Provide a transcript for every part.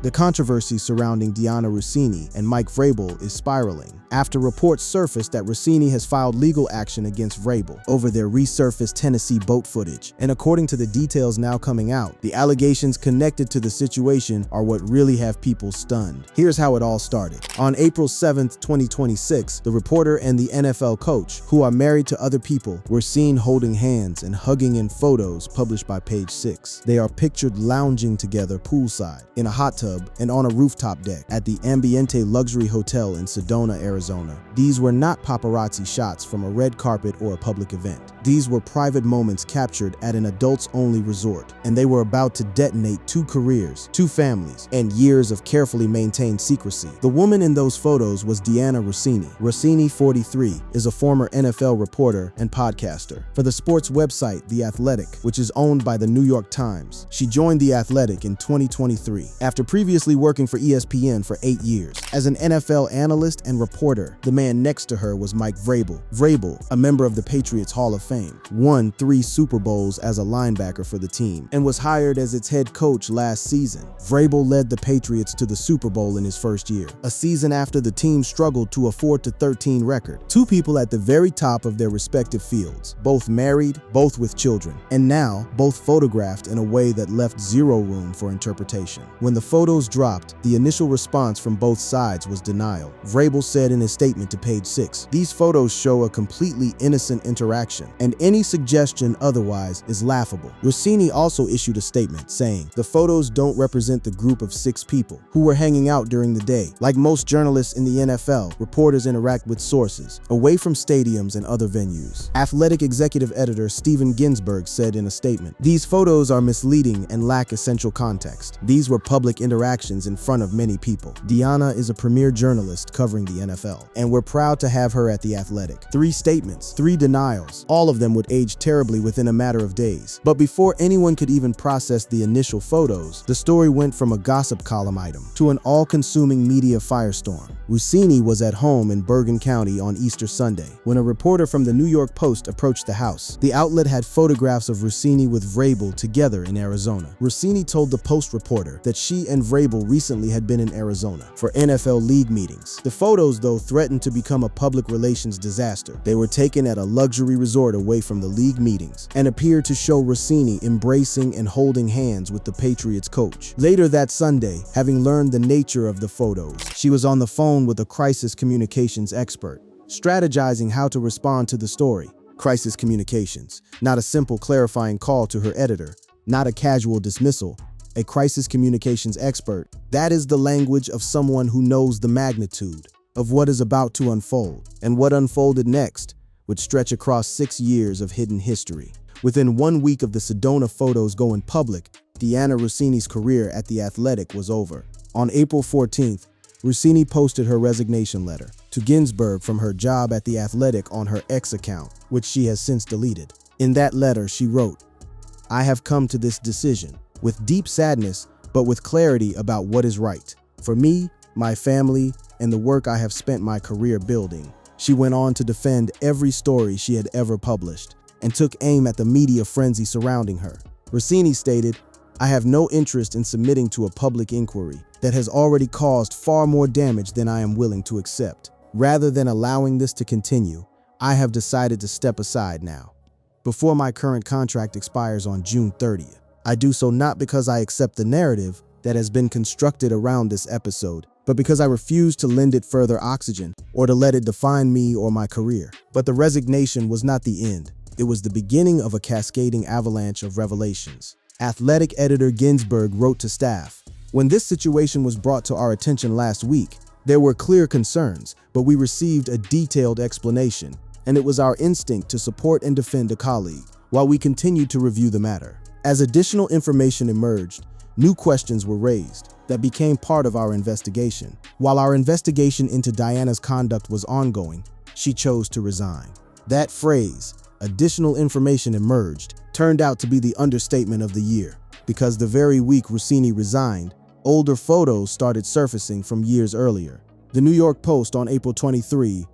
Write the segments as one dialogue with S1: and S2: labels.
S1: The controversy surrounding Dianna Russini and Mike Vrabel is spiraling after reports surfaced that Russini has filed legal action against Vrabel over their resurfaced Tennessee boat footage. And according to the details now coming out, the allegations connected to the situation are what really have people stunned. Here's how it all started. On April 7th, 2026, the reporter and the NFL coach, who are married to other people, were seen holding hands and hugging in photos published by Page 6. They are pictured lounging together poolside, in a hot tub, and on a rooftop deck at the Ambiente Luxury Hotel in Sedona, Arizona. These were not paparazzi shots from a red carpet or a public event. These were private moments captured at an adults-only resort, and they were about to detonate 2 careers, 2 families, and years of carefully maintained secrecy. The woman in those photos was Dianna Russini. Russini, 43, is a former NFL reporter and podcaster for the sports website The Athletic, which is owned by the New York Times. She joined The Athletic in 2023 after previously working for ESPN for 8 years. As an NFL analyst and reporter, the man next to her was Mike Vrabel. Vrabel, a member of the Patriots Hall of Fame, won 3 Super Bowls as a linebacker for the team and was hired as its head coach last season. Vrabel led the Patriots to the Super Bowl in his first year, a season after the team struggled to a 4-13 record. 2 people at the very top of their respective fields, both married, both with children, and now both photographed in a way that left zero room for interpretation. When the photos dropped, the initial response from both sides was denial. Vrabel said in his statement to Page 6, "These photos show a completely innocent interaction, and any suggestion otherwise is laughable." Russini also issued a statement saying, "The photos don't represent the group of 6 people who were hanging out during the day. Like most journalists in the NFL, reporters interact with sources, away from stadiums and other venues." Athletic executive editor Steven Ginsberg said in a statement, "These photos are misleading and lack essential context. These were public interactions in front of many people. Dianna is a premier journalist covering the NFL, and we're proud to have her at The Athletic." 3 statements, 3 denials, all of them would age terribly within a matter of days. But before anyone could even process the initial photos, the story went from a gossip column item to an all-consuming media firestorm. Russini was at home in Bergen County on Easter Sunday when a reporter from the New York Post approached the house. The outlet had photographs of Russini with Vrabel together in Arizona. Russini told the Post reporter that she and Vrabel recently had been in Arizona for NFL league meetings. The photos, though, threatened to become a public relations disaster. They were taken at a luxury resort away from the league meetings and appeared to show Russini embracing and holding hands with the Patriots coach. Later that Sunday, having learned the nature of the photos, she was on the phone with a crisis communications expert, strategizing how to respond to the story. Crisis communications, not a simple clarifying call to her editor, not a casual dismissal. A crisis communications expert, that is the language of someone who knows the magnitude of what is about to unfold, and what unfolded next would stretch across 6 years of hidden history. Within 1 week of the Sedona photos going public, Dianna Russini's career at The Athletic was over. On April 14th, Russini posted her resignation letter to Ginsberg from her job at The Athletic on her X account, which she has since deleted. In that letter, she wrote, "I have come to this decision with deep sadness, but with clarity about what is right for me, my family, and the work I have spent my career building." She went on to defend every story she had ever published and took aim at the media frenzy surrounding her. Russini stated, "I have no interest in submitting to a public inquiry that has already caused far more damage than I am willing to accept. Rather than allowing this to continue, I have decided to step aside now, before my current contract expires on June 30th. I do so not because I accept the narrative that has been constructed around this episode, but because I refuse to lend it further oxygen or to let it define me or my career." But the resignation was not the end. It was the beginning of a cascading avalanche of revelations. Athletic editor Ginsberg wrote to staff, "When this situation was brought to our attention last week, there were clear concerns, but we received a detailed explanation, and it was our instinct to support and defend a colleague while we continued to review the matter. As additional information emerged, new questions were raised that became part of our investigation. While our investigation into Dianna's conduct was ongoing, she chose to resign." That phrase, "additional information emerged," turned out to be the understatement of the year, because the very week Russini resigned, older photos started surfacing from years earlier. The New York Post on April 23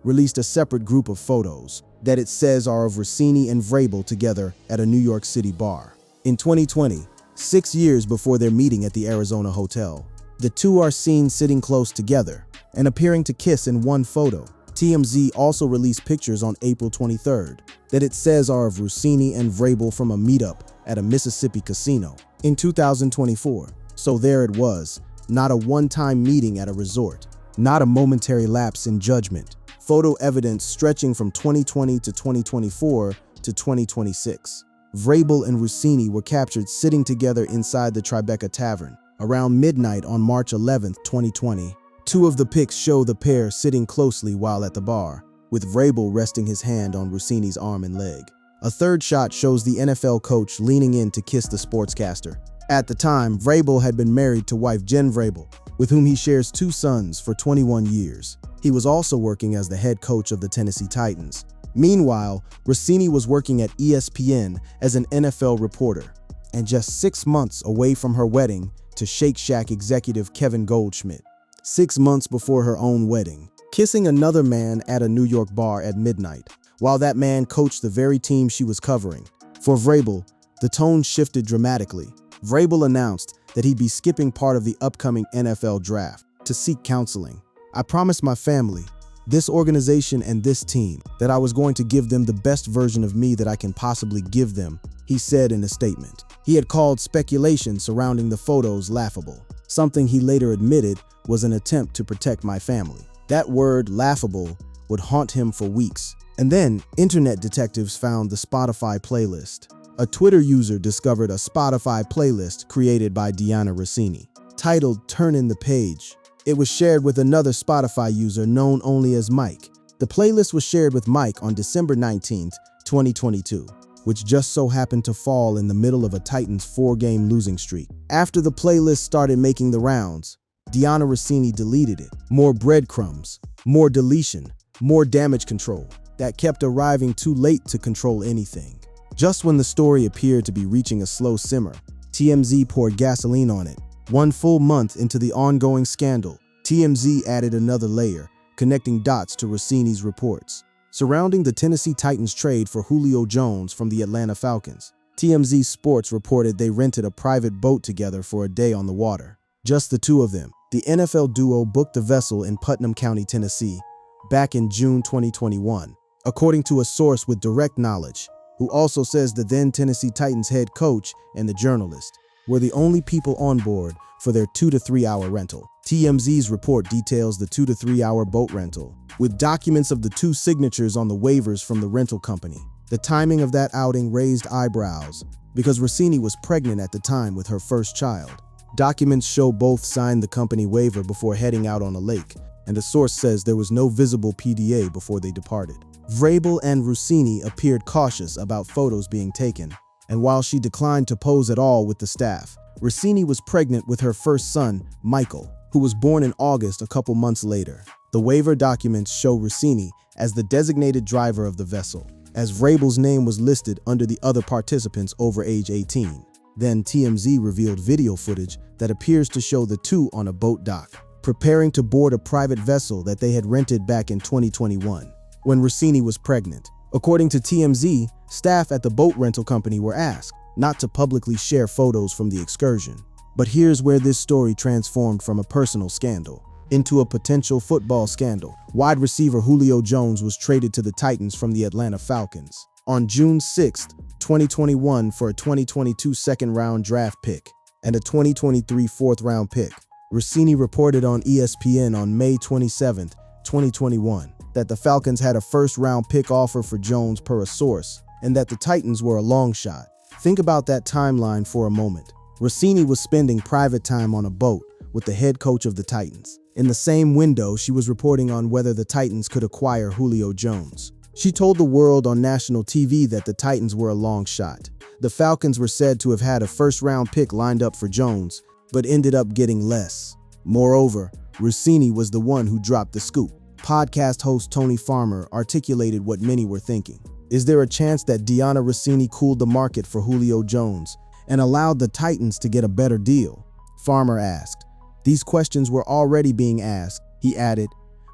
S1: released a separate group of photos that it says are of Russini and Vrabel together at a New York City bar. In 2020, 6 years before their meeting at the Arizona hotel, The two are seen sitting close together and appearing to kiss in one photo. TMZ also released pictures on April 23rd that it says are of Russini and Vrabel from a meetup at a Mississippi casino in 2024. So there it was, not a one-time meeting at a resort, not a momentary lapse in judgment. Photo evidence stretching from 2020 to 2024 to 2026. Vrabel and Russini were captured sitting together inside the Tribeca Tavern around midnight on March 11, 2020. Two of the pics show the pair sitting closely while at the bar, with Vrabel resting his hand on Russini's arm and leg. A third shot shows the NFL coach leaning in to kiss the sportscaster. At the time, Vrabel had been married to wife Jen Vrabel, with whom he shares 2 sons for 21 years. He was also working as the head coach of the Tennessee Titans. Meanwhile, Russini was working at ESPN as an NFL reporter, and just 6 months away from her wedding to Shake Shack executive Kevin Goldschmidt. 6 months before her own wedding, kissing another man at a New York bar at midnight, while that man coached the very team she was covering. For Vrabel, the tone shifted dramatically. Vrabel announced that he'd be skipping part of the upcoming NFL draft to seek counseling. "I promised my family, this organization and this team, that I was going to give them the best version of me that I can possibly give them," he said in a statement. He had called speculation surrounding the photos laughable, something he later admitted was an attempt to protect my family. That word, laughable, would haunt him for weeks. And then, internet detectives found the Spotify playlist. A Twitter user discovered a Spotify playlist created by Dianna Russini, titled "Turn in the Page." It was shared with another Spotify user known only as Mike. The playlist was shared with Mike on December 19th, 2022, which just so happened to fall in the middle of a Titans 4-game losing streak. After the playlist started making the rounds, Dianna Russini deleted it. More breadcrumbs, more deletion, more damage control that kept arriving too late to control anything. Just when the story appeared to be reaching a slow simmer, TMZ poured gasoline on it. 1 full month into the ongoing scandal, TMZ added another layer, connecting dots to Russini's reports surrounding the Tennessee Titans trade for Julio Jones from the Atlanta Falcons. TMZ Sports reported they rented a private boat together for a day on the water. Just the two of them. The NFL duo booked the vessel in Putnam County, Tennessee, back in June 2021, according to a source with direct knowledge, who also says the then Tennessee Titans head coach and the journalist were the only people on board for their 2 to 3 hour rental. TMZ's report details the 2 to 3 hour boat rental, with documents of the 2 signatures on the waivers from the rental company. The timing of that outing raised eyebrows because Russini was pregnant at the time with her first child. Documents show both signed the company waiver before heading out on a lake, and the source says there was no visible PDA before they departed. Vrabel and Russini appeared cautious about photos being taken, and while she declined to pose at all with the staff, Russini was pregnant with her first son, Michael, who was born in August a couple months later. The waiver documents show Russini as the designated driver of the vessel, as Vrabel's name was listed under the other participants over age 18. Then TMZ revealed video footage that appears to show the two on a boat dock, preparing to board a private vessel that they had rented back in 2021, when Russini was pregnant. According to TMZ, staff at the boat rental company were asked not to publicly share photos from the excursion. But here's where this story transformed from a personal scandal into a potential football scandal. Wide receiver Julio Jones was traded to the Titans from the Atlanta Falcons on June 6, 2021 for a 2022 second-round draft pick and a 2023 fourth-round pick. Russini reported on ESPN on May 27, 2021, that the Falcons had a first-round pick offer for Jones per a source, and that the Titans were a long shot. Think about that timeline for a moment. Russini was spending private time on a boat with the head coach of the Titans. In the same window, she was reporting on whether the Titans could acquire Julio Jones. She told the world on national TV that the Titans were a long shot. The Falcons were said to have had a first-round pick lined up for Jones, but ended up getting less. Moreover, Russini was the one who dropped the scoop. Podcast host Tony Farmer articulated what many were thinking. Is there a chance that Dianna Russini cooled the market for Julio Jones and allowed the Titans to get a better deal? Farmer asked. These questions were already being asked, he added,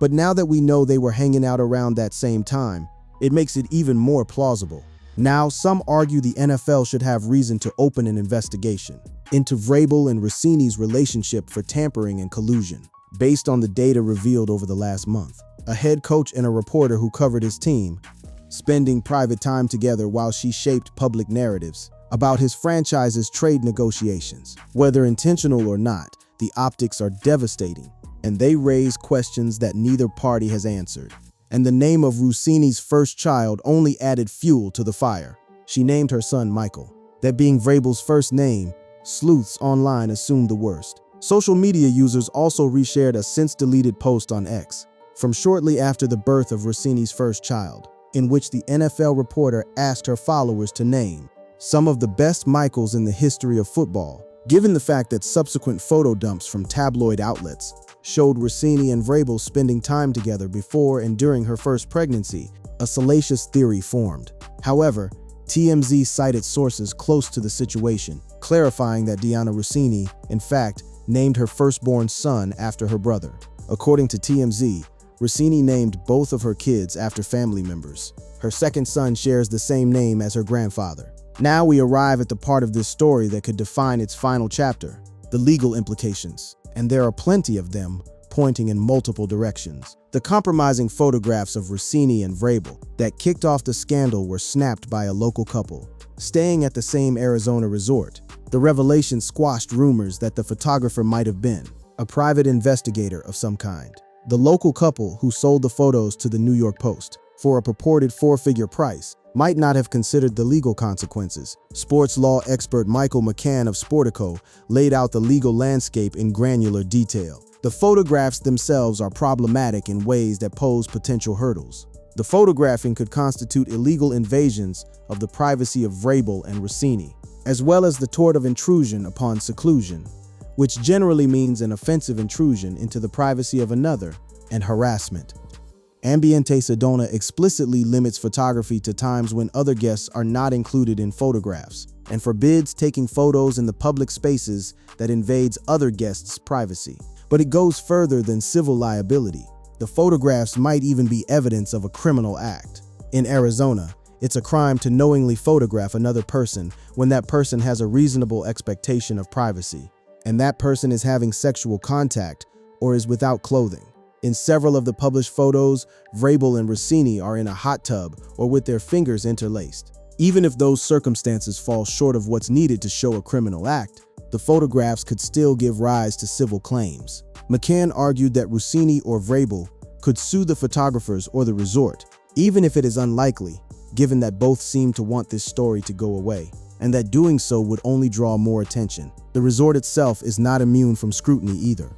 S1: but now that we know they were hanging out around that same time, it makes it even more plausible. Now, some argue the NFL should have reason to open an investigation. into Vrabel and Russini's relationship for tampering and collusion. Based on the data revealed over the last month, a head coach and a reporter who covered his team, spending private time together while she shaped public narratives about his franchise's trade negotiations. Whether intentional or not, the optics are devastating, and they raise questions that neither party has answered. And the name of Russini's first child only added fuel to the fire. She named her son Michael. That being Vrabel's first name, sleuths online assumed the worst. Social media users also reshared a since-deleted post on X from shortly after the birth of Russini's first child, in which the NFL reporter asked her followers to name some of the best Michaels in the history of football. Given the fact that subsequent photo dumps from tabloid outlets showed Russini and Vrabel spending time together before and during her first pregnancy, a salacious theory formed. However, TMZ cited sources close to the situation, clarifying that Dianna Russini, in fact, named her firstborn son after her brother. According to TMZ, Russini named both of her kids after family members. Her second son shares the same name as her grandfather. Now we arrive at the part of this story that could define its final chapter, the legal implications. And there are plenty of them, pointing in multiple directions. The compromising photographs of Russini and Vrabel that kicked off the scandal were snapped by a local couple, staying at the same Arizona resort. The revelation squashed rumors that the photographer might have been a private investigator of some kind. The local couple, who sold the photos to the New York Post for a purported four-figure price, might not have considered the legal consequences. Sports law expert Michael McCann of Sportico laid out the legal landscape in granular detail. The photographs themselves are problematic in ways that pose potential hurdles. The photographing could constitute illegal invasions of the privacy of Vrabel and Russini, as well as the tort of intrusion upon seclusion, which generally means an offensive intrusion into the privacy of another, and harassment. Ambiente Sedona explicitly limits photography to times when other guests are not included in photographs, and forbids taking photos in the public spaces that invades other guests' privacy. But it goes further than civil liability. The photographs might even be evidence of a criminal act. In Arizona, it's a crime to knowingly photograph another person when that person has a reasonable expectation of privacy, and that person is having sexual contact or is without clothing. In several of the published photos, Vrabel and Russini are in a hot tub or with their fingers interlaced. Even if those circumstances fall short of what's needed to show a criminal act, the photographs could still give rise to civil claims. McCann argued that Russini or Vrabel could sue the photographers or the resort, even if it is unlikely, given that both seem to want this story to go away, and that doing so would only draw more attention. The resort itself is not immune from scrutiny either.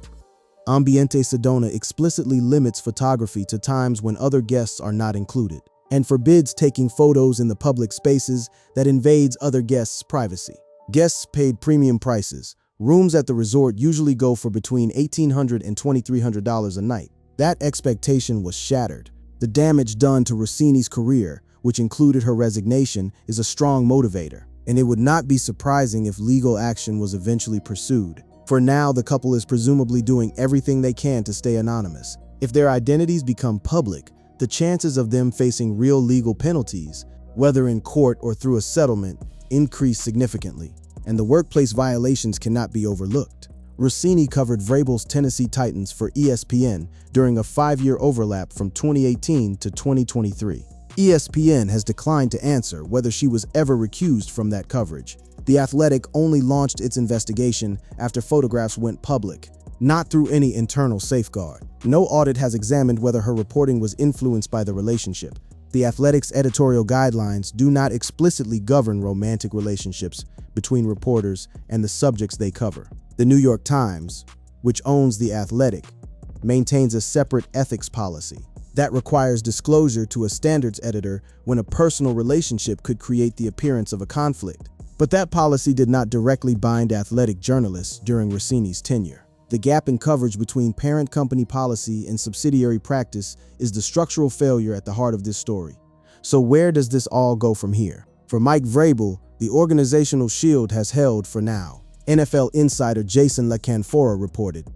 S1: Ambiente Sedona explicitly limits photography to times when other guests are not included, and forbids taking photos in the public spaces that invades other guests' privacy. Guests paid premium prices. Rooms at the resort usually go for between $1,800 and $2,300 a night. That expectation was shattered. The damage done to Russini's career, which included her resignation, is a strong motivator, and it would not be surprising if legal action was eventually pursued. For now, the couple is presumably doing everything they can to stay anonymous. If their identities become public, the chances of them facing real legal penalties, whether in court or through a settlement, increase significantly, and the workplace violations cannot be overlooked. Russini covered Vrabel's Tennessee Titans for ESPN during a 5-year overlap from 2018 to 2023. ESPN has declined to answer whether she was ever recused from that coverage. The Athletic only launched its investigation after photographs went public, not through any internal safeguard. No audit has examined whether her reporting was influenced by the relationship. The Athletic's editorial guidelines do not explicitly govern romantic relationships between reporters and the subjects they cover. The New York Times, which owns The Athletic, maintains a separate ethics policy that requires disclosure to a standards editor when a personal relationship could create the appearance of a conflict. But that policy did not directly bind Athletic journalists during Russini's tenure. The gap in coverage between parent company policy and subsidiary practice is the structural failure at the heart of this story. So where does this all go from here? For Mike Vrabel, the organizational shield has held for now. NFL insider Jason LaCanfora reported,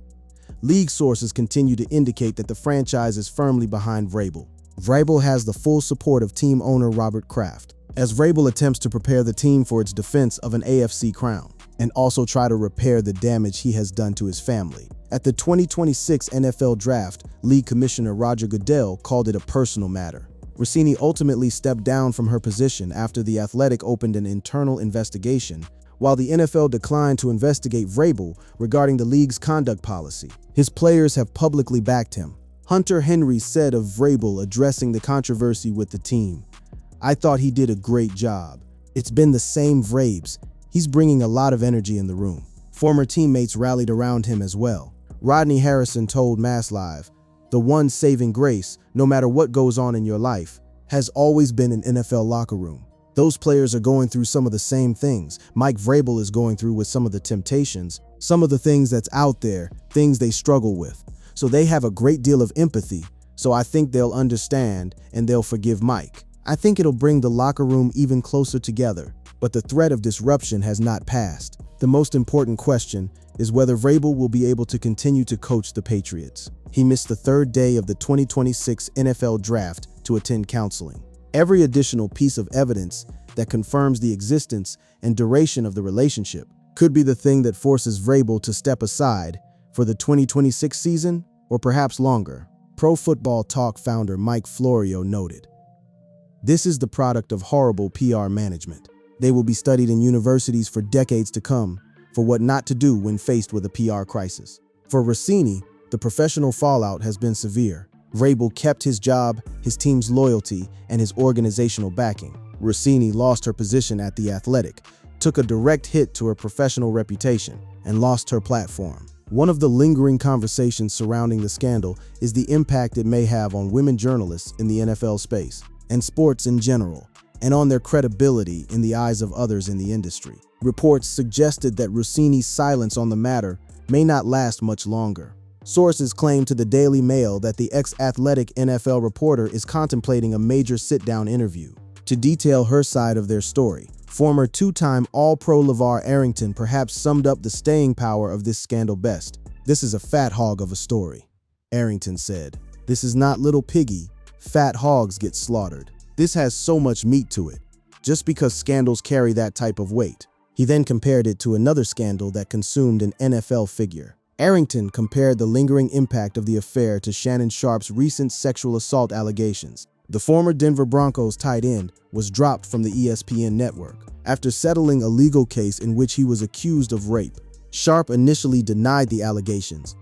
S1: "League sources continue to indicate that the franchise is firmly behind Vrabel. Vrabel has the full support of team owner Robert Kraft, as Vrabel attempts to prepare the team for its defense of an AFC crown. and also try to repair the damage he has done to his family. At the 2026 NFL Draft, League Commissioner Roger Goodell called it a personal matter. Russini ultimately stepped down from her position after The Athletic opened an internal investigation, while the NFL declined to investigate Vrabel regarding the league's conduct policy. His players have publicly backed him. Hunter Henry said of Vrabel addressing the controversy with the team, "I thought he did a great job. It's been the same Vrabes. He's bringing a lot of energy in the room." Former teammates rallied around him as well. Rodney Harrison told Mass Live, "The one saving grace, no matter what goes on in your life, has always been an NFL locker room. Those players are going through some of the same things Mike Vrabel is going through with some of the temptations, some of the things that's out there, things they struggle with. So they have a great deal of empathy, so I think they'll understand and they'll forgive Mike. I think it'll bring the locker room even closer together, but the threat of disruption has not passed. The most important question is whether Vrabel will be able to continue to coach the Patriots." He missed the third day of the 2026 NFL Draft to attend counseling. Every additional piece of evidence that confirms the existence and duration of the relationship could be the thing that forces Vrabel to step aside for the 2026 season or perhaps longer. Pro Football Talk founder Mike Florio noted, "This is the product of horrible PR management. They will be studied in universities for decades to come for what not to do when faced with a PR crisis." For Russini, the professional fallout has been severe. Vrabel kept his job, his team's loyalty, and his organizational backing. Russini lost her position at The Athletic, took a direct hit to her professional reputation, and lost her platform. One of the lingering conversations surrounding the scandal is the impact it may have on women journalists in the NFL space, and sports in general, and on their credibility in the eyes of others in the industry. Reports suggested that Russini's silence on the matter may not last much longer. Sources claim to the Daily Mail that the ex-Athletic NFL reporter is contemplating a major sit-down interview. To detail her side of their story, former two-time All-Pro LeVar Arrington perhaps summed up the staying power of this scandal best. "This is a fat hog of a story," Arrington said. "This is not Little Piggy. Fat hogs get slaughtered. This has so much meat to it, just because scandals carry that type of weight." He then compared it to another scandal that consumed an NFL figure. Arrington compared the lingering impact of the affair to Shannon Sharpe's recent sexual assault allegations. The former Denver Broncos tight end was dropped from the ESPN network after settling a legal case in which he was accused of rape. Sharpe initially denied the allegations,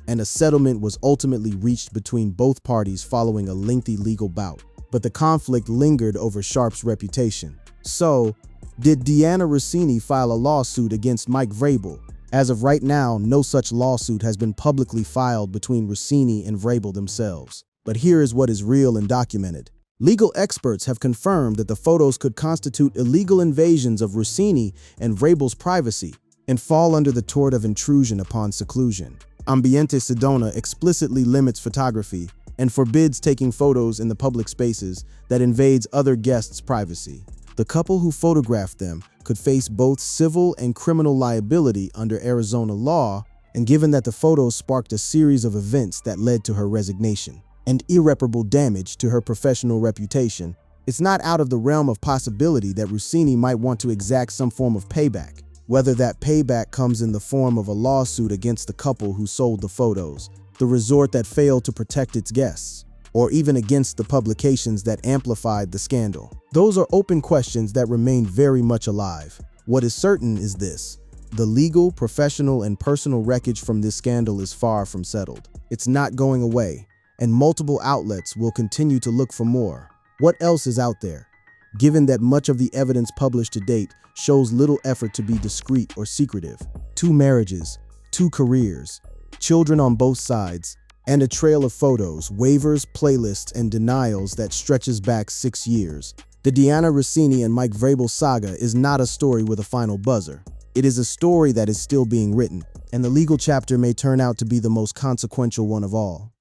S1: and a settlement was ultimately reached between both parties following a lengthy legal bout. But the conflict lingered over Sharpe's reputation. So, did Dianna Russini file a lawsuit against Mike Vrabel? As of right now, no such lawsuit has been publicly filed between Russini and Vrabel themselves. But here is what is real and documented. Legal experts have confirmed that the photos could constitute illegal invasions of Russini and Vrabel's privacy and fall under the tort of intrusion upon seclusion. Ambiente Sedona explicitly limits photography and forbids taking photos in the public spaces that invades other guests' privacy. The couple who photographed them could face both civil and criminal liability under Arizona law, and given that the photos sparked a series of events that led to her resignation and irreparable damage to her professional reputation, it's not out of the realm of possibility that Russini might want to exact some form of payback. Whether that payback comes in the form of a lawsuit against the couple who sold the photos, the resort that failed to protect its guests, or even against the publications that amplified the scandal. Those are open questions that remain very much alive. What is certain is this: the legal, professional, and personal wreckage from this scandal is far from settled. It's not going away, and multiple outlets will continue to look for more. What else is out there? Given that much of the evidence published to date shows little effort to be discreet or secretive. 2 marriages, 2 careers, children on both sides, and a trail of photos, waivers, playlists, and denials that stretches back 6 years. The Dianna Russini and Mike Vrabel saga is not a story with a final buzzer. It is a story that is still being written, and the legal chapter may turn out to be the most consequential one of all.